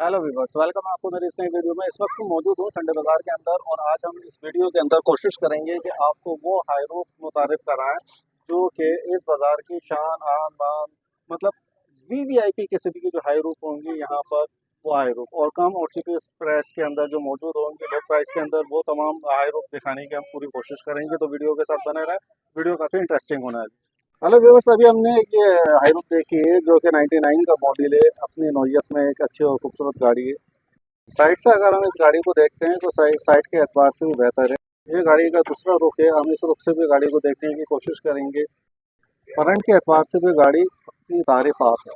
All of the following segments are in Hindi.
हेलो व्यूअर्स, वेलकम आपको मेरी इस नई वीडियो में। इस वक्त मैं मौजूद हूँ संडे बाजार के अंदर और आज हम इस वीडियो के अंदर कोशिश करेंगे कि आपको वो हाई रूफ मुतारिफ कराएं जो कि इस बाज़ार की शान आन बान, मतलब वीवीआईपी किस्म की जो हाई रूफ होंगी यहाँ पर, वो हाई रूफ और कम और चीप प्राइस के अंदर जो मौजूद होंगे, लो प्राइस के अंदर वो तमाम हाई रूफ दिखाने की हम पूरी कोशिश करेंगे। तो वीडियो के साथ बने रहें, वीडियो काफ़ी इंटरेस्टिंग होना है। हेलो व्यूअर्स, अभी हमने ये हाईरूफ देखी है जो कि 99 का मॉडल है। अपनी नौयत में एक अच्छी और खूबसूरत गाड़ी है। साइड से अगर हम इस गाड़ी को देखते हैं तो साइड के एतबार से भी बेहतर है। ये गाड़ी का दूसरा रुख है, हम इस रुख से भी गाड़ी को देखने की कोशिश करेंगे। फ्रंट के एतबार से भी गाड़ी की तारीफ आप है।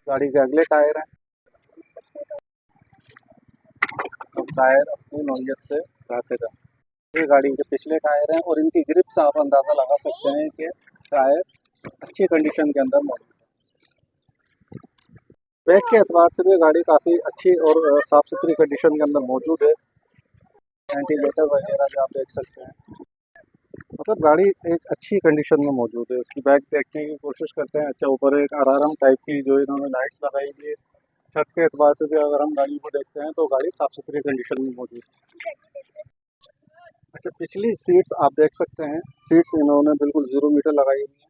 गाड़ी के अगले टायर हैं, तो टायर अपनी नौयत से बेहतर है। ये गाड़ी के पिछले टायर हैं और इनकी ग्रिप से आप अंदाज़ा लगा सकते हैं कि टायर अच्छी कंडीशन के अंदर मौजूद है। बैक के एतबार से भी गाड़ी काफ़ी अच्छी और साफ़ सुथरी कंडीशन के अंदर मौजूद है। वेंटिलेटर वगैरह भी आप देख सकते हैं, मतलब गाड़ी एक अच्छी कंडीशन में मौजूद है। इसकी बैक देखने की कोशिश करते हैं। अच्छा, ऊपर एक अलार्म टाइप की जो इन्होंने लाइट्स लगाई हुई है। छत के एतबार से भी अगर हम गाड़ी को देखते हैं तो गाड़ी साफ़ सुथरी कंडीशन में मौजूद है। अच्छा, पिछली सीट्स आप देख सकते हैं, सीट्स इन्होंने बिल्कुल 0 मीटर लगाई हुई है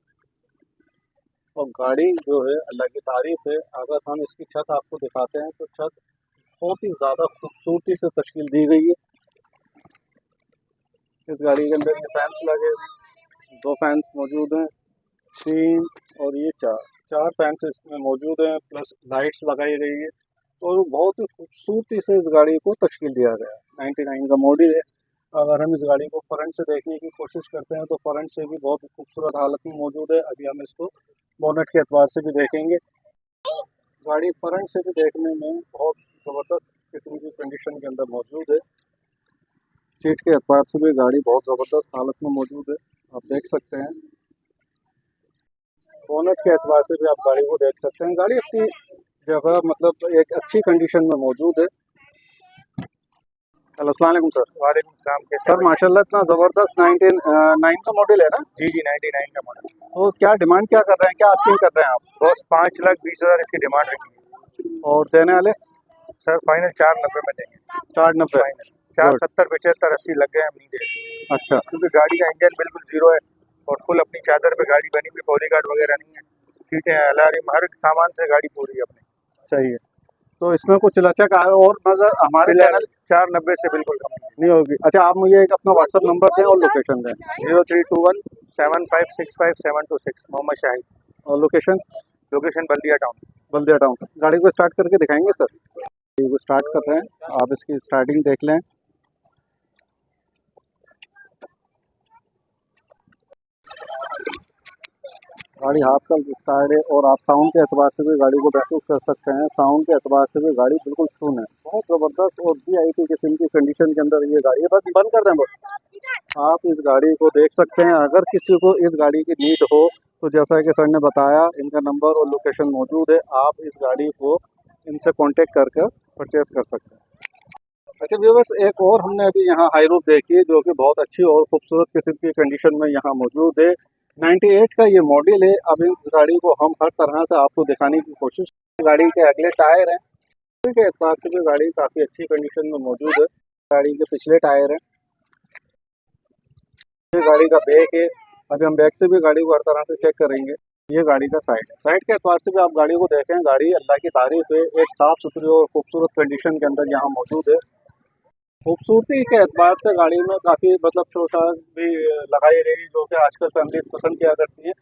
और गाड़ी जो है अल्लाह की तारीफ है। अगर हम इसकी छत आपको दिखाते हैं तो छत बहुत ही ज़्यादा खूबसूरती से तश्कील दी गई है। इस गाड़ी के अंदर ये फैंस लगे हुए हैं, 2 फैंस मौजूद हैं, 3 और ये 4 फैंस इसमें मौजूद हैं, प्लस लाइट्स लगाई गई है और बहुत ही खूबसूरती से इस गाड़ी को तश्कील दिया गया है। 99 का मॉडल है। अगर हम इस गाड़ी को फ्रंट से देखने की कोशिश करते हैं तो फ्रंट से भी बहुत खूबसूरत हालत में मौजूद है। अभी हम इसको बोनट के एतबार से भी देखेंगे। गाड़ी फ्रंट से भी देखने में बहुत ज़बरदस्त किस्म की कंडीशन के अंदर मौजूद है। सीट के एतबार से भी गाड़ी बहुत ज़बरदस्त हालत में मौजूद है, आप देख सकते हैं। बोनट के एतबार से भी आप गाड़ी को देख सकते हैं। गाड़ी अपनी जगह मतलब एक अच्छी कंडीशन में मौजूद है। हेलो, अस्सलाम वालेकुम सर। वालेकुम सलाम। कैसे सर माशाल्लाह, इतना ज़बरदस्त 99 का मॉडल है ना? जी 99 का मॉडल। तो क्या डिमांड क्या कर रहे हैं, क्या आस्किंग कर रहे हैं आप? बस 5,20,000 इसकी डिमांड रखी है। और देने वाले? सर फाइनल 4,90 में देंगे। 490। फाइनल 470, 75, 80 लग गए, हम नहीं दे रहे अच्छा, क्योंकि गाड़ी का इंजन बिल्कुल जीरो है और फुल अपनी चादर पे गाड़ी बनी हुई, पॉलीगार्ड वगैरह नहीं है। सीटें, अलार्म, हर सामान से गाड़ी पूरी है अपनी। सही है। तो इसमें कुछ लचक आए और नज़र हमारे चैनल 490 से बिल्कुल कम नहीं नहीं होगी। अच्छा, आप मुझे एक अपना व्हाट्सअप नंबर दें और लोकेशन दें। है। 03217565 726 मोहम्मद शाहिद। और लोकेशन? लोकेशन बल्दिया टाउन। बल्दिया टाउन। गाड़ी को स्टार्ट करके दिखाएंगे सर? गाड़ी को स्टार्ट कर रहे हैं, आप इसकी स्टार्टिंग देख लें। गाड़ी हाफ सेल्फ स्टार्ट है और आप साउंड के एतबार से भी गाड़ी को महसूस कर सकते हैं। साउंड के एतबार से भी गाड़ी बिल्कुल सुन है, बहुत ज़बरदस्त और वीआईपी किस्म की कंडीशन के अंदर ये गाड़ी है। बस बंद कर दें बस। आप इस गाड़ी को देख सकते हैं। अगर किसी को इस गाड़ी की नीड हो तो जैसा कि सर ने बताया, इनका नंबर और लोकेशन मौजूद है। आप इस गाड़ी को इनसे कॉन्टेक्ट करके परचेज़ कर सकते हैं। अच्छा व्यूअर्स, एक और हमने अभी यहाँ हाई रूफ देखी है जो कि बहुत अच्छी और खूबसूरत किस्म की कंडीशन में यहाँ मौजूद है। 98 का ये मॉडल है। अब इस गाड़ी को हम हर तरह से आपको दिखाने की कोशिश। गाड़ी के अगले टायर हैं, के एतबार से भी गाड़ी काफ़ी अच्छी कंडीशन में मौजूद है। गाड़ी के पिछले टायर हैं, ये गाड़ी का बैक है। अभी हम बैक से भी गाड़ी को हर तरह से चेक करेंगे। ये गाड़ी का साइड है, साइड के एतबार से भी आप गाड़ी को देखें, गाड़ी अल्लाह की तारीफ है, एक साफ़ सुथरी और खूबसूरत कंडीशन के अंदर यहाँ मौजूद है। खूबसूरती के एतबार से गाड़ी में काफ़ी मतलब शोशा भी लगाई गई जो कि आजकल फैमिलीज पसंद किया करती है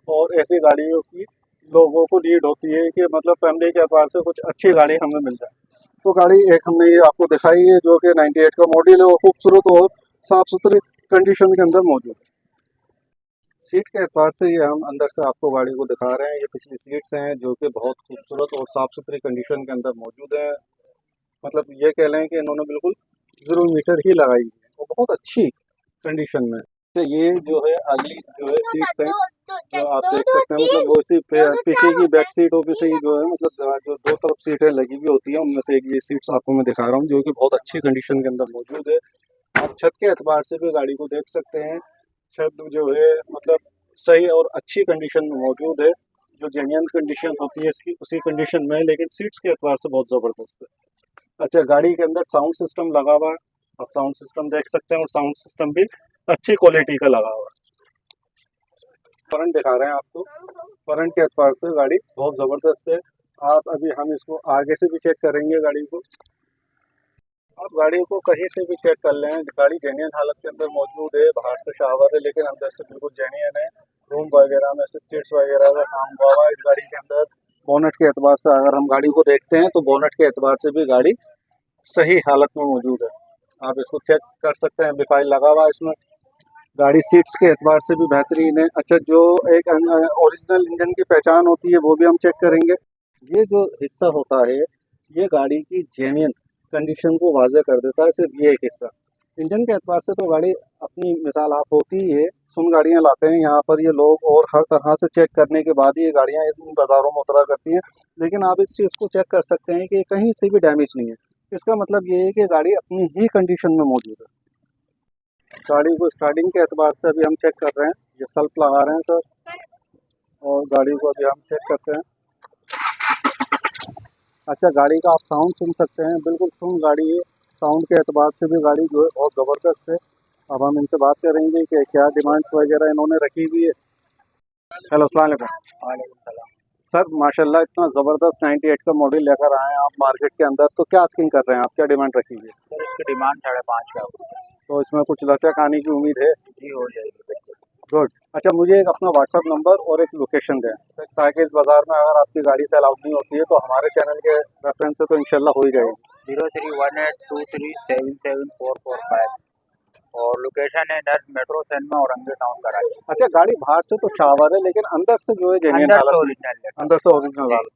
और ऐसी गाड़ियों की लोगों को नीड होती है कि मतलब फैमिली के एतबार से कुछ अच्छी गाड़ी हमें मिल जाए। तो गाड़ी एक हमने ये आपको दिखाई है जो कि 98 का मॉडल है और खूबसूरत और साफ़ सुथरी कंडीशन के अंदर मौजूद है। सीट के एतबार से ये हम अंदर से आपको गाड़ी को दिखा रहे हैं। ये पिछली सीट्स हैं जो कि बहुत खूबसूरत और साफ़ सुथरी कंडीशन के अंदर मौजूद है। मतलब ये कह लें कि इन्होंने बिल्कुल 0 मीटर ही लगाई है और बहुत अच्छी कंडीशन में। तो ये जो है अगली जो है सीट्स हैं जो आप देख सकते हैं, मतलब वो सी पीछे की बैक सीटों पे से ही जो है मतलब जो 2 तरफ सीटें लगी हुई होती हैं उनमें से एक ये सीट्स आपको मैं दिखा रहा हूँ जो कि बहुत अच्छी कंडीशन के अंदर मौजूद है। आप छत के एतबार से भी गाड़ी को देख सकते हैं। छत जो है मतलब सही और अच्छी कंडीशन में मौजूद है। जो जेन्युइन कंडीशन होती है इसकी उसी कंडीशन में है, लेकिन सीट्स के एतबार से बहुत ज़बरदस्त है। अच्छा, गाड़ी के अंदर साउंड सिस्टम लगा हुआ है, आप साउंड सिस्टम देख सकते हैं, और साउंड सिस्टम भी अच्छी क्वालिटी का लगा हुआ है। फ्रंट दिखा रहे हैं आपको, फ्रंट के एतबार से गाड़ी बहुत ज़बरदस्त है। आप अभी हम इसको आगे से भी चेक करेंगे गाड़ी को, आप गाड़ी को कहीं से भी चेक कर लें, गाड़ी जेन्युइन हालत के अंदर मौजूद है। बाहर से शावर है लेकिन अंदर से बिल्कुल जेन्युइन है। रूम वगैरह में से सीट्स वगैरह का काम हुआ हुआ है इस गाड़ी के अंदर। बोनट के एतबार से अगर हम गाड़ी को देखते हैं तो बोनट के एतबार से भी गाड़ी सही हालत में मौजूद है, आप इसको चेक कर सकते हैं। एम्पलीफायर लगा हुआ है इसमें। गाड़ी सीट्स के एतबार से भी बेहतरीन है। अच्छा, जो एक ओरिजिनल इंजन की पहचान होती है वो भी हम चेक करेंगे। ये जो हिस्सा होता है ये गाड़ी की जेन्युइन कंडीशन को वाज़ह कर देता है, सिर्फ ये एक हिस्सा। इंजन के एतबार से तो गाड़ी अपनी मिसाल आप होती ही है। सुन गाड़ियाँ लाते हैं यहाँ पर ये लोग, और हर तरह से चेक करने के बाद ये गाड़ियाँ इन बाज़ारों में उतरा करती हैं, लेकिन आप इस चीज़ को चेक कर सकते हैं कि कहीं से भी डैमेज नहीं है। इसका मतलब ये है कि गाड़ी अपनी ही कंडीशन में मौजूद है। गाड़ी को स्टार्टिंग के एतबार से अभी हम चेक कर रहे हैं, ये सेल्फ लगा रहे हैं सर, और गाड़ी को अभी हम चेक करते हैं। अच्छा, गाड़ी का आप साउंड सुन सकते हैं, बिल्कुल सुन गाड़ी है। साउंड के एतबार से भी गाड़ी जो है बहुत ज़बरदस्त है। अब हम इनसे बात करेंगे कि क्या डिमांड्स वगैरह इन्होंने रखी हुई है। हेलो, अस्सलाम वालेकुम। वालेकुम सलाम। सर माशाल्लाह इतना ज़बरदस्त 98 का मॉडल लेकर आए हैं आप मार्केट के अंदर, तो क्या आस्किंग कर रहे हैं आप, क्या डिमांड रखी हुई है? सर इसकी डिमांड 5.5 लाख रुपये। तो इसमें कुछ लचक आने की उम्मीद है? जी हो जाएगी बिल्कुल। गुड। अच्छा, मुझे एक अपना व्हाट्सअप नंबर और एक लोकेशन दें, ताकि इस बाज़ार में अगर आपकी गाड़ी से अलाउड नहीं होती है तो हमारे चैनल के रेफरेंस से तो इंशाल्लाह हो ही जाएगी। 0318237445 और लोकेशन है near metro cinema Orangi town Karachi. अच्छा, गाड़ी बाहर से तो शावर है लेकिन अंदर से जो है जेन्युइन अंदर से हालत में, ओरिजिनल है। अंदर से ओरिजिनल हालत।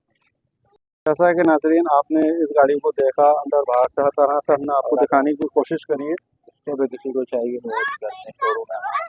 जैसा कि नाज़रीन आपने इस गाड़ी को देखा, अंदर बाहर से हर तरह से हमने आपको दिखाने की कोशिश करी है। तो भी किसी को चाहिए तो वो भी करते हैं शोरूम में हमारे।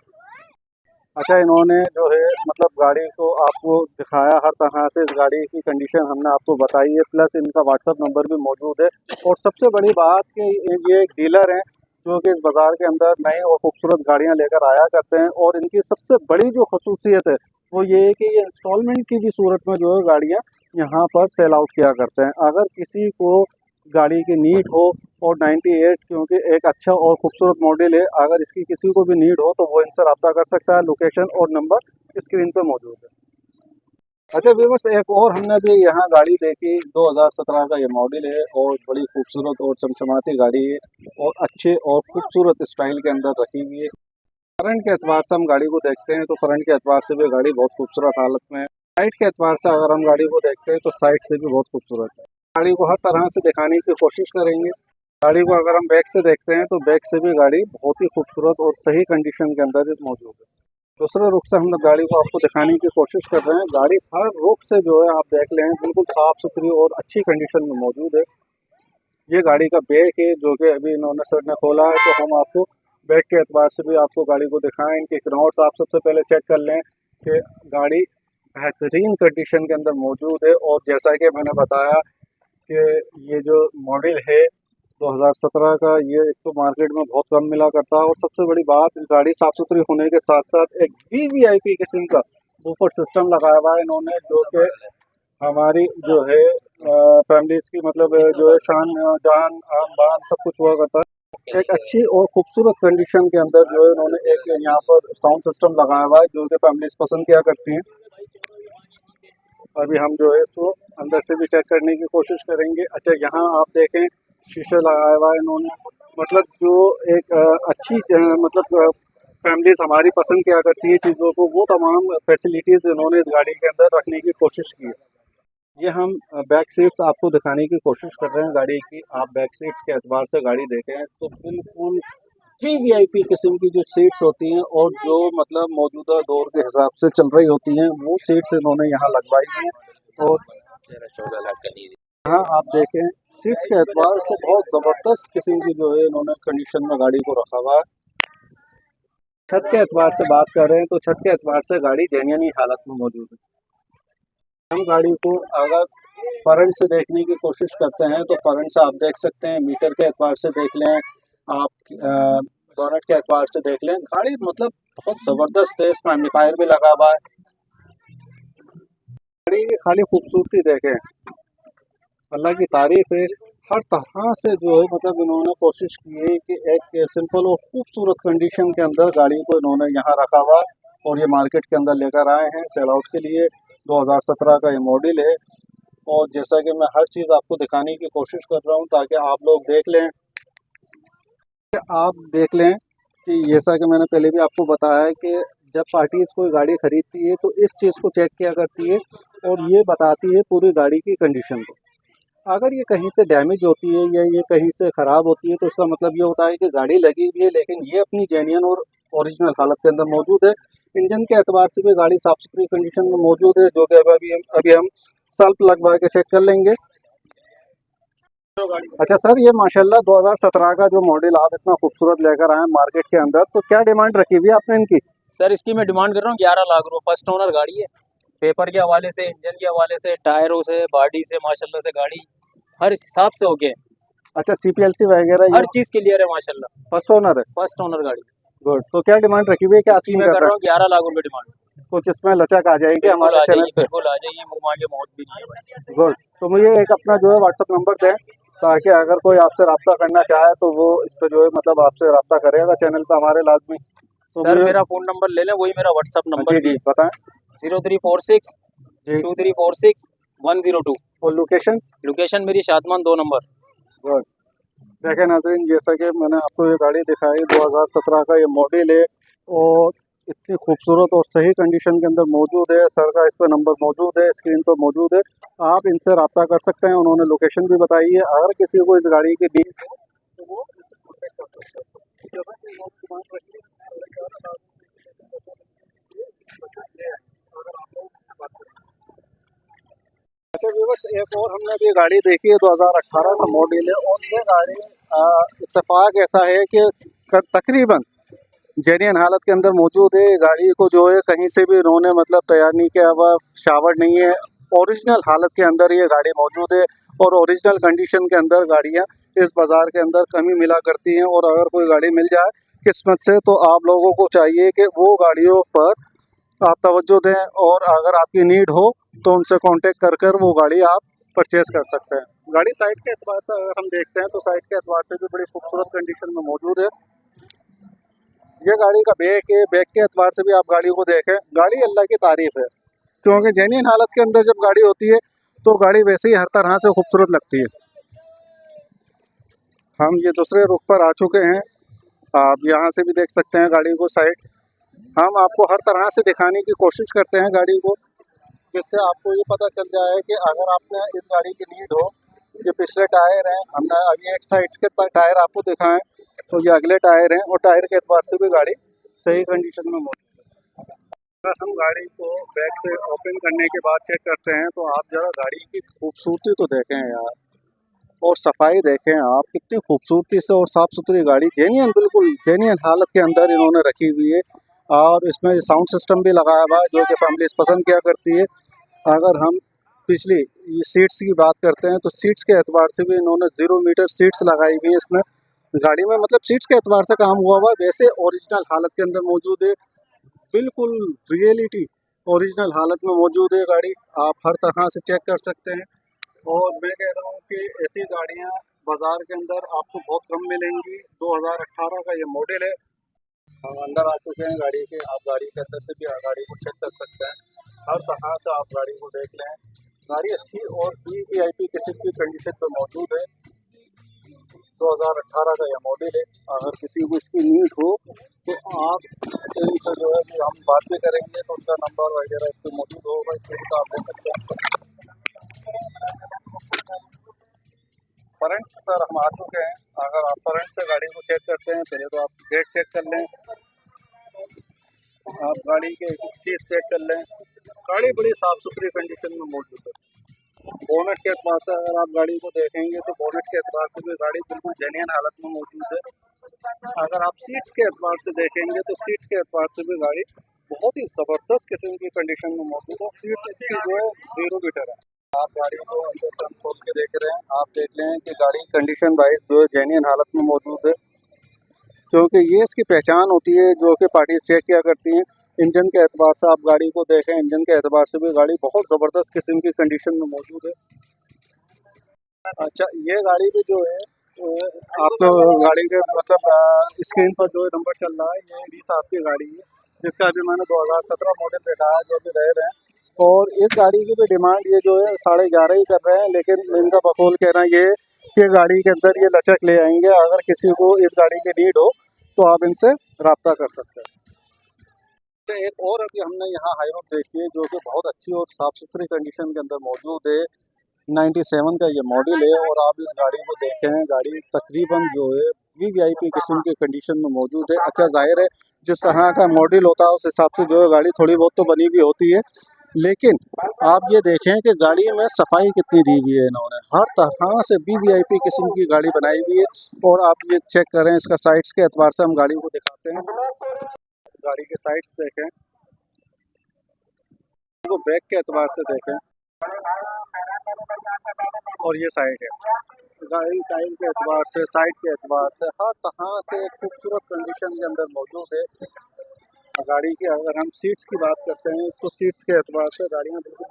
अच्छा, इन्होंने जो है मतलब गाड़ी को आपको दिखाया, हर तरह से इस गाड़ी की कंडीशन हमने आपको बताई है, प्लस इनका व्हाट्सअप नंबर भी मौजूद है। और सबसे बड़ी बात कि ये एक डीलर हैं जो कि इस बाज़ार के अंदर नई और खूबसूरत गाड़ियां लेकर आया करते हैं, और इनकी सबसे बड़ी जो खसूसियत है वो ये है कि ये इंस्टॉलमेंट की भी सूरत में जो है गाड़ियाँ यहाँ पर सेल आउट किया करते हैं। अगर किसी को गाड़ी की नीड हो, और 98 क्योंकि एक अच्छा और खूबसूरत मॉडल है, अगर इसकी किसी को भी नीड हो तो वो इनसे रब्ता कर सकता है। लोकेशन और नंबर स्क्रीन पे मौजूद है। अच्छा व्यूअर्स, एक और हमने भी यहाँ गाड़ी देखी, 2017 का ये मॉडल है, और बड़ी खूबसूरत और चमचमाती गाड़ी है, और अच्छे और खूबसूरत स्टाइल के अंदर रखी हुई है। फ्रंट के एतबार से हम गाड़ी को देखते हैं तो फ्रंट के एतबार से भी गाड़ी बहुत खूबसूरत हालत में है। साइड के एतबार से अगर हम गाड़ी को देखते हैं तो साइड से भी बहुत खूबसूरत है। गाड़ी को हर तरह से दिखाने की कोशिश करेंगे। गाड़ी को अगर हम बैक से देखते हैं तो बैक से भी गाड़ी बहुत ही खूबसूरत और सही कंडीशन के अंदर मौजूद है। दूसरे रुख से हम लोग गाड़ी को आपको दिखाने की कोशिश कर रहे हैं। गाड़ी हर रुख से जो है आप देख लें बिल्कुल साफ़ सुथरी और अच्छी कंडीशन में मौजूद है। ये गाड़ी का बैक है जो कि अभी इन्होंने सर ने खोला है, तो हम आपको बैक के एतबार से भी आपको गाड़ी को दिखाएं। इनके नोट्स आप सबसे पहले चेक कर लें कि गाड़ी बेहतरीन कंडीशन के अंदर मौजूद है। और जैसा कि मैंने बताया कि ये जो मॉडल है 2017 का, ये एक तो मार्केट में बहुत कम मिला करता है, और सबसे बड़ी बात गाड़ी साफ़ सुथरी होने के साथ साथ एक वीवीआईपी किस्म का बूफर सिस्टम लगाया हुआ है इन्होंने, जो कि हमारी जो है फैमिलीज की मतलब जो है शान जान आन बान सब कुछ हुआ करता है। एक अच्छी और खूबसूरत कंडीशन के अंदर जो है इन्होंने एक यहाँ पर साउंड सिस्टम लगाया हुआ है जो कि फैमिलीज पसंद किया करती हैं। अभी हम जो है इसको अंदर से भी चेक करने की कोशिश करेंगे। अच्छा, यहाँ आप देखें शीशे लगाया हुआ है इन्होंने, मतलब जो एक अच्छी मतलब फैमिलीज हमारी पसंद किया करती है चीज़ों को, वो तमाम फैसिलिटीज़ इन्होंने इस गाड़ी के अंदर रखने की कोशिश की है। ये हम बैक सीट्स आपको दिखाने की कोशिश कर रहे हैं गाड़ी की। आप बैक सीट्स के एतबार से गाड़ी देखें तो बिल्कुल वीवीआईपी किस्म की जो सीट्स होती हैं, और जो मतलब मौजूदा दौर के हिसाब से चल रही होती हैं, वो सीट्स इन्होंने यहाँ लगवाई हैं। और 14 लाख का नहीं। यहाँ आप देखें सीट्स के एतबार से बहुत ज़बरदस्त किस्म की जो है इन्होंने कंडीशन में गाड़ी को रखा हुआ है। छत के एतबार से बात कर रहे हैं तो छत के एतबार से गाड़ी जेन्युइन ही हालत में मौजूद है। हम गाड़ी को अगर फ्रंट से देखने की कोशिश करते हैं तो फ्रंट से आप देख सकते हैं, मीटर के एतबार से देख लें, आप बोनट के एतबार से देख लें, गाड़ी मतलब बहुत ज़बरदस्त है। इसमें एम्पलीफायर भी लगा हुआ है। गाड़ी की खाली खूबसूरती देखें, अल्लाह की तारीफ है। हर तरह से जो है मतलब इन्होंने कोशिश की है कि एक सिंपल और खूबसूरत कंडीशन के अंदर गाड़ी को इन्होंने यहाँ रखा हुआ और ये मार्केट के अंदर लेकर आए हैं सेल आउट के लिए। 2017 का ये मॉडल है और जैसा कि मैं हर चीज़ आपको दिखाने की कोशिश कर रहा हूँ ताकि आप लोग देख लें कि जैसा कि मैंने पहले भी आपको बताया है कि जब पार्टीज कोई गाड़ी खरीदती है तो इस चीज़ को चेक किया करती है और ये बताती है पूरी गाड़ी की कंडीशन को। अगर ये कहीं से डैमेज होती है या ये कहीं से ख़राब होती है तो इसका मतलब ये होता है कि गाड़ी लगी हुई है लेकिन ये अपनी जेन्युइन और ओरिजिनल हालत के अंदर मौजूद है। इंजन के एतबार से भी गाड़ी साफ़ सुथरी कंडीशन में मौजूद है, जो कि अभी हम सल्फ लगवा के चेक कर लेंगे। अच्छा सर, ये माशाल्लाह 2017 का जो मॉडल आप इतना खूबसूरत लेकर आए मार्केट के अंदर, तो क्या डिमांड रखी हुई है आपने इनकी? सर इसकी मैं डिमांड कर रहा हूँ 11 लाख रुपए। फर्स्ट ओनर गाड़ी है, पेपर के हवाले से, इंजन के हवाले से, टायरों से, बॉडी से माशाल्लाह से गाड़ी हर हिसाब से ओके है। अच्छा, CPLC वगैरह हर चीज़ क्लियर है माशाल्लाह। फर्स्ट ओनर है? फर्स्ट ओनर गाड़ी। गुड। तो क्या डिमांड रखी हुई है, क्या इसकी आस्किंग मैं कर कर रहे रहा हूँ 11 लाख रुपए डिमांड। हैं? कुछ इसमें लचक आ जाएगी हमारे चैनल से? बिल्कुल आ जाएगी, मुँह मांगे मौत भी नहीं है भाई। गुड। तो मुझे एक अपना जो है व्हाट्सअप नंबर दें ताकि अगर कोई आपसे रब्ता करना चाहे तो वो इस पे जो है मतलब आपसे रब्ता करेगा चैनल पे हमारे लाजमी। तो सर मेरा फ़ोन नंबर ले लें, वही मेरा व्हाट्सअप नंबर जी बताएं। 0346 जी। 2346 102। और लोकेशन? लोकेशन मेरी शादमान 2 नंबर। गुड। देखें नाज़रीन, जैसा कि मैंने आपको ये गाड़ी दिखाई 2017 का ये मॉडल है और इतनी खूबसूरत और सही कंडीशन के अंदर मौजूद है। सर का इस पर नंबर मौजूद है, स्क्रीन पर मौजूद है, आप इनसे रब्ता कर सकते हैं। उन्होंने लोकेशन भी बताई है। अगर किसी को इस गाड़ी की नीड हो तो वो इससे कॉन्टेक्ट कर सकते हैं। जैसा कि वो डिमांड रखी है, अगर आप लोग इससे बात करें। अच्छा व्यूअर्स, एक और हमने अभी गाड़ी देखी है 2018 का मॉडल है और ये गाड़ी इत्तेफाक ऐसा है कि तकरीबन जेन्युइन हालत के अंदर मौजूद है। गाड़ी को जो है कहीं से भी इन्होंने मतलब तैयार नहीं किया हुआ, शावर नहीं है, ओरिजिनल हालत के अंदर ये गाड़ी मौजूद है और ओरिजिनल कंडीशन के अंदर गाड़ियाँ इस बाज़ार के अंदर कमी मिला करती हैं। और अगर कोई गाड़ी मिल जाए किस्मत से तो आप लोगों को चाहिए कि वो गाड़ियों पर आप तवज्जो दें और अगर आपकी नीड हो तो उनसे कांटेक्ट कर वो गाड़ी आप परचेज़ कर सकते हैं। गाड़ी साइड के एतबार से अगर हम देखते हैं तो साइड के एतबार से भी बड़ी खूबसूरत कंडीशन में मौजूद है। ये गाड़ी का बैक है, बैक के एतबार से भी आप गाड़ी को देखें, गाड़ी अल्लाह की तारीफ़ है क्योंकि जेन्युइन हालत के अंदर जब गाड़ी होती है तो गाड़ी वैसे ही हर तरह से खूबसूरत लगती है। हम ये दूसरे रुख पर आ चुके हैं, आप यहाँ से भी देख सकते हैं गाड़ी को साइड। हम आपको हर तरह से दिखाने की कोशिश करते हैं गाड़ी को, जिससे आपको ये पता चल जाए कि अगर आपने इस गाड़ी की नीड हो। ये पिछले टायर हैं, हमने अभी एक साइड के टायर आपको दिखाएं तो ये अगले टायर हैं और टायर के एतबार से भी गाड़ी सही कंडीशन में मौजूद है। अगर हम गाड़ी को बैक से ओपन करने के बाद चेक करते हैं तो आप ज़रा गाड़ी की खूबसूरती तो देखें यार, और सफाई देखें आप, कितनी खूबसूरती से और साफ़ सुथरी गाड़ी जेन्युइन, बिल्कुल जेन्युइन हालत के अंदर इन्होंने रखी हुई है। और इसमें साउंड सिस्टम भी लगाया हुआ है जो कि फैमिलीज पसंद किया करती है। अगर हम पिछली ये सीट्स की बात करते हैं तो सीट्स के एतबार से भी इन्होंने 0 मीटर सीट्स लगाई हुई है इसमें गाड़ी में, मतलब सीट्स के एतबार से काम हुआ हुआ वैसे ओरिजिनल हालत के अंदर मौजूद है, बिल्कुल रियलिटी ओरिजिनल हालत में मौजूद है गाड़ी। आप हर तरह से चेक कर सकते हैं और मैं कह रहा हूँ कि ऐसी गाड़ियाँ बाज़ार के अंदर आपको बहुत कम मिलेंगी। 2018 का ये मॉडल है। हम अंदर आ चुके हैं गाड़ी के, आप गाड़ी के अंदर से भी गाड़ी को चेक कर सकते हैं, हर तरह से आप गाड़ी को देख लें। गाड़ी अच्छी और VIP किस्म की कंडीशन पर मौजूद है। 2018 का यह मॉडल है। अगर किसी को इसकी नीड हो तो आप इनसे जो है कि हम बात भी करेंगे तो उनका नंबर वगैरह इस पर मौजूद होगा, इससे भी आप देख सकते हैं। फ्रंट पर हम आ चुके हैं। अगर आप फ्रंट से गाड़ी को चेक करते हैं, पहले तो आप गेट चेक कर लें, आप गाड़ी के चीज़ चेक कर लें। गाड़ी बड़ी साफ़ सुथरी कंडीशन में मौजूद है। बोनट के एतबार से अगर आप गाड़ी को देखेंगे तो बोनट के एतबार से भी गाड़ी बिल्कुल जेन्युइन हालत में मौजूद है। अगर आप सीट्स के एतबार से देखेंगे तो सीट्स के एतबार से भी गाड़ी बहुत ही ज़बरदस्त किस्म की कंडीशन में मौजूद है। सीट इसकी जो है 0 मीटर है। आप गाड़ी को अंदर से खोल के देख रहे हैं, आप देख लें कि गाड़ी कंडीशन वाइज जो है जेन्युइन हालत में मौजूद है, क्योंकि ये इसकी पहचान होती है जो कि पार्टी चेक किया करती हैं। इंजन के एतबार से आप गाड़ी को देखें, इंजन के एतबार से भी गाड़ी बहुत ज़बरदस्त किस्म की कंडीशन में मौजूद है। अच्छा, ये गाड़ी भी जो है आपको गाड़ी के मतलब स्क्रीन पर जो नंबर चल रहा है, ये 20 आपकी गाड़ी है, जिसका अभी मैंने 2017 मॉडल देखा है, जो भी रह रहे हैं। और इस गाड़ी की भी डिमांड ये जो है 11.5 ही कर रहे हैं, लेकिन इनका बकौल कहना ये है कि गाड़ी के अंदर ये लचक ले आएंगे। अगर किसी को इस गाड़ी की नीड हो तो आप इनसे रब्ता कर सकते हैं। तो एक और अभी हमने यहाँ हाईरूफ देखी है, जो कि बहुत अच्छी और साफ़ सुथरी कंडीशन के अंदर मौजूद है। 97 का ये मॉडल है और आप इस गाड़ी को देखें, गाड़ी तकरीबन जो है वीवीआईपी किस्म की कंडीशन में मौजूद है। अच्छा, जाहिर है जिस तरह का मॉडल होता है उस हिसाब से जो है गाड़ी थोड़ी बहुत तो बनी हुई होती है, लेकिन आप ये देखें कि गाड़ी में सफाई कितनी दी हुई है इन्होंने। हर तरह से वीवीआईपी किस्म की गाड़ी बनाई हुई है। और आप ये चेक करें, इसका साइड्स के एतबार से हम गाड़ी को दिखाते हैं। गाड़ी के साइड्स देखें, वो बैक के एतबार से देखें, और ये साइड है। गाड़ी टाइम के एतबार से, साइड के एतबार से, हर तरह से खूबसूरत कंडीशन के अंदर मौजूद है। गाड़ी की अगर हम सीट्स की बात करते हैं तो सीट्स के एतबार से गाड़ियाँ बिल्कुल,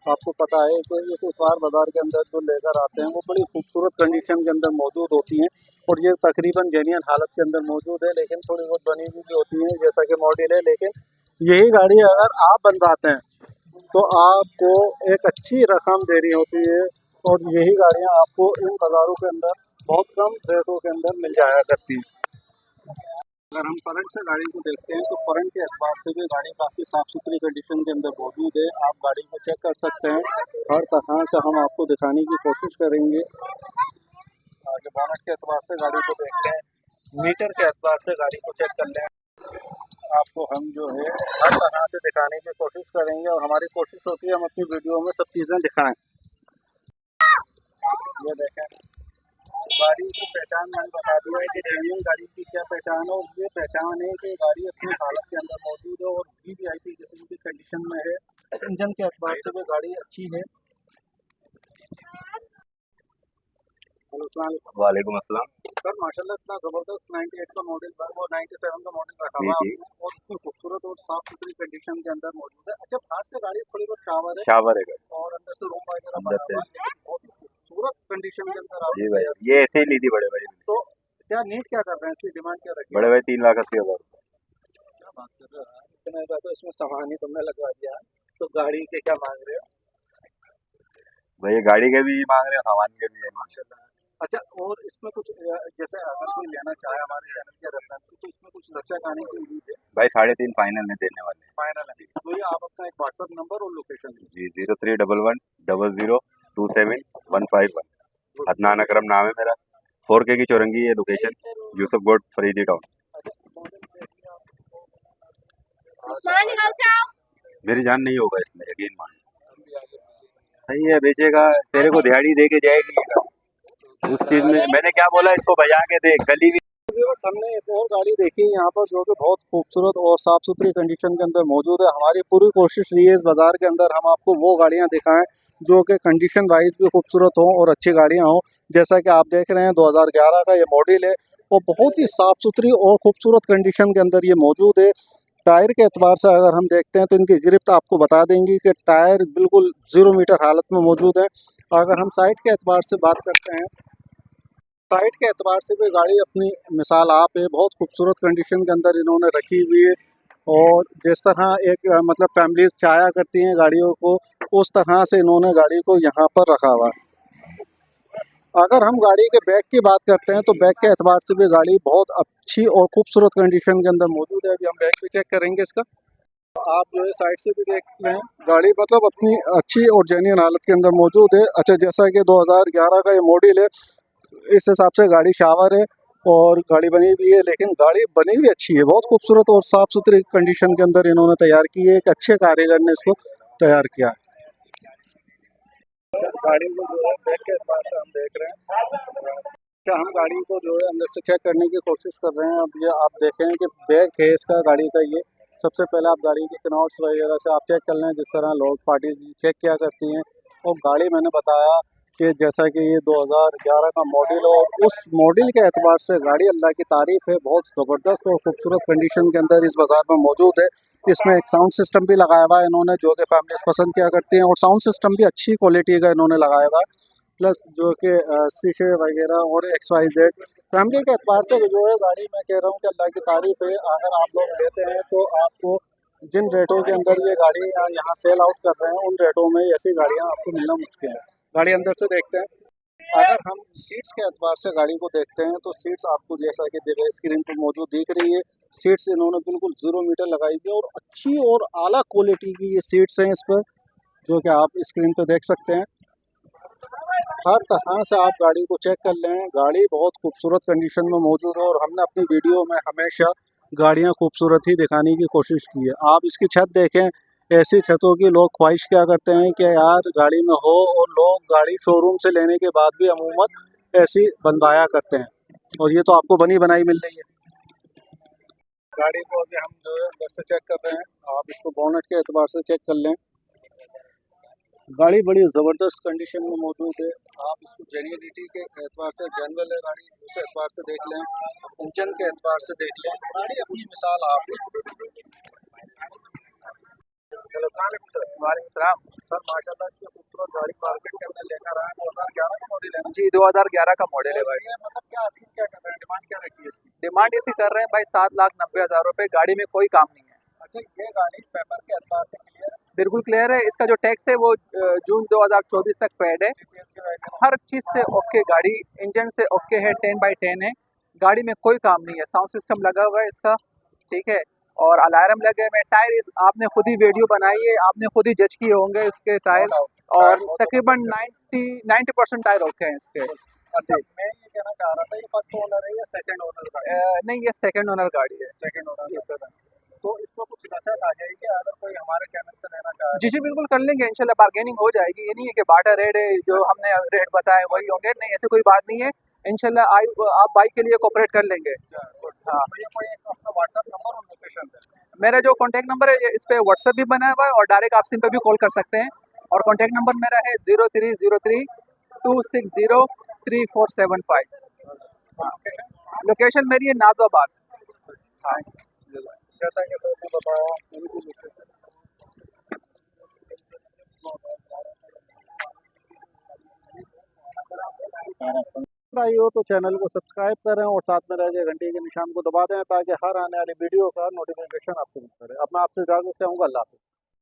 आपको पता है कि इस इतवार बाज़ार के अंदर जो लेकर आते हैं वो बड़ी खूबसूरत कंडीशन के अंदर मौजूद होती हैं। और ये तकरीबन जेन्युइन हालत के अंदर मौजूद है, लेकिन थोड़ी बहुत बनी हुई भी होती हैं जैसा कि मॉडल है। लेकिन यही गाड़ी अगर आप बनवाते हैं तो आपको एक अच्छी रकम देनी होती है, और यही गाड़ियाँ आपको इन बाज़ारों के अंदर बहुत कम रेटों के अंदर मिल जाया करती हैं। अगर हम फ्रंट से गाड़ी को देखते हैं तो फ्रंट के एतबार से भी गाड़ी काफ़ी साफ़ सुथरी कंडीशन के अंदर मौजूद है। आप गाड़ी को चेक कर सकते हैं, हर तरह से हम आपको दिखाने की कोशिश करेंगे। आगे बोनट के एतबार से गाड़ी को देखते हैं, मीटर के एतबार से गाड़ी को चेक कर लें, आपको हम जो है हर तरह से दिखाने की कोशिश करेंगे। और हमारी कोशिश होती है हम अपनी वीडियो में सब चीज़ें दिखाएं। ये देखें, गाड़ी की पहचान मैंने बता दिया है कि जेन्युइन गाड़ी की क्या पहचान है। और ये पहचान है कि गाड़ी अपनी हालत के अंदर मौजूद है और वीवीआईपी किस्म की कंडीशन में है। इंजन के एतबार से भी गाड़ी अच्छी है। हेलो, अस्सलाम वालेकुम। वालेकुम अस्सलाम। सर माशाल्लाह इतना ज़बरदस्त 98 का मॉडल वो 97 का मॉडल रखा जी हुआ जी, आपने, और इतनी खूबसूरत और साफ़ सुथरी कंडीशन के अंदर मौजूद है। अच्छा, बाहर से गाड़ी थोड़ी बहुत शावर है शावर है गाड़ी और अंदर से रूम वगैरह अंदर बना से। हुआ है, लेकिन बहुत ही खूबसूरत कंडीशन के अंदर जी आपने भाई, तैयार ये किया ऐसे ही ली थी बड़े भाई ने। है। तो क्या नीड क्या कर रहे हैं, इसकी डिमांड क्या रखी है? बड़े भाई 3,80,000 रुपये। क्या बात कर रहे हो यार, इतने का तो इसमें सामान ही तुमने लगवा दिया है, तो गाड़ी के क्या मांग रहे हो? भाई ये गाड़ी के भी मांग रहे हैं, सामान के भी है मांग रहे माशाल्लाह। अच्छा, और इसमें कुछ जैसे अगर कोई लेना चाहे हमारे चैनल के रेफरेंस से, तो इसमें कुछ लचक आने की उम्मीद है? हैं। भाई 3.5 फाइनल में देने वाले हैं। फाइनल है तो ये आप अपना एक व्हाट्सअप नंबर और लोकेशन दीजिए। जी, 031100275151। अदनान अकरम नाम है मेरा। 4K की चौरंगी है लोकेशन, यूसुफ गोड फरीदी टाउन। मेरी जान नहीं होगा इसमें, यकीन मान। सही है, बेचेगा तेरे को दिहाड़ी दे के जाएगी ये गाड़ी। उस चीज में मैंने क्या बोला, इसको बजा के देख, गली भी। व्यूअर्स, हमने एक और गाड़ी देखी यहाँ पर जो कि बहुत खूबसूरत और साफ़ सुथरी कंडीशन के अंदर मौजूद है। हमारी पूरी कोशिश रही है इस बाज़ार के अंदर हम आपको वो गाड़ियाँ दिखाएं जो कि कंडीशन वाइज भी खूबसूरत हों और अच्छी गाड़ियाँ हों। जैसा कि आप देख रहे हैं 2011 का ये मॉडल है और बहुत ही साफ़ सुथरी और खूबसूरत कंडीशन के अंदर ये मौजूद है। टायर के एतबार से अगर हम देखते हैं तो इनकी गिरफ्त आपको बता देंगी कि टायर बिल्कुल 0 मीटर हालत में मौजूद है। अगर हम साइड के एतबार से बात करते हैं, साइड के एतबार से भी गाड़ी अपनी मिसाल आप है, बहुत खूबसूरत कंडीशन के अंदर इन्होंने रखी हुई है। और जिस तरह एक मतलब फैमिलीज चाया करती हैं गाड़ियों को, उस तरह से इन्होंने गाड़ी को यहाँ पर रखा हुआ है। अगर हम गाड़ी के बैक की बात करते हैं तो बैक के एतबार से भी गाड़ी बहुत अच्छी और खूबसूरत कंडीशन के अंदर मौजूद है। अभी हम बैक भी चेक करेंगे इसका, तो आप जो है साइड से भी देख लें, गाड़ी मतलब अपनी अच्छी और जेन्युइन हालत के अंदर मौजूद है। अच्छा, जैसा कि 2011 का ये मॉडल है, इस हिसाब से गाड़ी शावर है और गाड़ी बनी हुई है, लेकिन गाड़ी बनी हुई अच्छी है, बहुत खूबसूरत और साफ़ सुथरी कंडीशन के अंदर इन्होंने तैयार की है। एक अच्छे कारीगर ने इसको तैयार किया है। अच्छा, गाड़ी को जो है बैक के एतबार से हम देख रहे हैं। अच्छा, हम गाड़ी को जो है अंदर से चेक करने की कोशिश कर रहे हैं। अब ये आप देखें कि बैक है इसका गाड़ी का, ये सबसे पहले आप गाड़ी के कनॉट्स वगैरह से आप चेक कर लें, जिस तरह लोग पार्टीज चेक किया करती हैं। और गाड़ी मैंने बताया कि जैसा कि ये 2011 का मॉडल हो, उस मॉडल के एतबार से गाड़ी अल्लाह की तारीफ़ है, बहुत ज़बरदस्त और खूबसूरत कंडीशन के अंदर इस बाज़ार में मौजूद है। इसमें एक साउंड सिस्टम भी लगाया हुआ है इन्होंने, जो कि फैमिलीज पसंद किया करती हैं, और साउंड सिस्टम भी अच्छी क्वालिटी का इन्होंने लगाया हुआ है। प्लस जो कि शीशे वगैरह और XYZ फैमिली के एतबार से जो है गाड़ी, मैं कह रहा हूँ कि अल्लाह की तारीफ़ है। अगर आप लोग लेते हैं तो आपको जिन रेटों के अंदर ये गाड़ी यहाँ सेल आउट कर रहे हैं, उन रेटों में ऐसी गाड़ियाँ आपको मिलना मुश्किल है। गाड़ी अंदर से देखते हैं। अगर हम सीट्स के एतबार से गाड़ी को देखते हैं तो सीट्स आपको जैसा कि स्क्रीन पर मौजूद दिख रही है, सीट्स इन्होंने बिल्कुल 0 मीटर लगाई हुई है और अच्छी और आला क्वालिटी की ये सीट्स हैं इस पर, जो कि आप स्क्रीन पर देख सकते हैं। हर तरह से आप गाड़ी को चेक कर लें, गाड़ी बहुत खूबसूरत कंडीशन में मौजूद है और हमने अपनी वीडियो में हमेशा गाड़ियां खूबसूरत ही दिखाने की कोशिश की है। आप इसकी छत देखें, ऐसी छतों की लोग ख्वाहिश क्या करते हैं कि यार गाड़ी में हो, और लोग गाड़ी शोरूम से लेने के बाद भी अमूमन ऐसी बनवाया करते हैं, और ये तो आपको बनी बनाई मिल रही है। गाड़ी को अभी हम जो है अंदर से चेक कर रहे हैं, आप इसको बोनट के एतबार से चेक कर लें। गाड़ी बड़ी ज़बरदस्त कंडीशन में मौजूद है। आप इसको जेन्युइनिटी के एतबार से जनरल है गाड़ी, उस एतबार से देख लें, इंजन के एतबार से देख लें, गाड़ी अपनी मिसाल आप वालेकुम सर माशाल्लाह इतनी खूबसूरत गाड़ी मार्केट के अंदर लेकर आए। 2011 का मॉडल है ना? जी 2011 का मॉडल है भाई। ये मतलब क्या अस्सी क्या कर रहे हैं, डिमांड क्या रखी है इसकी? डिमांड इसकी कर रहे हैं भाई 7,90,000 रुपए। गाड़ी में कोई काम नहीं है, अच्छा, ये गाड़ी पेपर के एतबार से क्लियर बिल्कुल क्लियर है। इसका जो टैक्स है वो जून 2024 तक पेड है। हर चीज़ से ओके गाड़ी, इंजन से ओके है, 10/10 है। गाड़ी में कोई काम नहीं है। साउंड सिस्टम लगा हुआ है इसका, ठीक है, और अलार्म लगे हुए हैं। टायर आपने खुद ही वीडियो बनाई है, आपने खुद ही जज किए होंगे इसके टायर, और तकरीबन 90% टायर ओके हैं इसके। अच्छा, मैं ये कहना चाह रहा था, ये फर्स्ट ओनर है या सेकंड ओनर गाड़ी? नहीं, ये सेकंड ओनर गाड़ी है। सेकंड ओनर है सर। तो इसमें कुछ बचत आ जाएगी कि अगर कोई हमारे चैनल से लेना चाहे? जी बिल्कुल कर लेंगे इंशाल्लाह, बार्गेनिंग हो जाएगी। ये नहीं है कि बाटा रेट है जो हमने रेट बताए वही होंगे, नहीं ऐसी कोई बात नहीं है। इंशाल्लाह आप बाइक के लिए कोऑपरेट कर लेंगे। हाँ, तो ये कोई एक अपना व्हाट्सएप नंबर और लोकेशन है? मेरा जो कॉन्टैक्ट नंबर है इस पे व्हाट्सएप भी बना हुआ है, और डायरेक्ट आप सिम पे भी कॉल कर सकते हैं। और कॉन्टैक्ट नंबर मेरा है 0303260347 हाँ, लोकेशन मेरी है नाजवाबाद। हाँ, जैसा कि सर ने बताया, बिल्कुल आई हो तो चैनल को सब्सक्राइब करें और साथ में रह गए घंटे के निशान को दबा दें, ताकि हर आने वाली वीडियो का नोटिफिकेशन आपको मिलता रहे। अब मैं आपसे इजाज़त चाहूँगा। अल्लाह हाफ़िज़।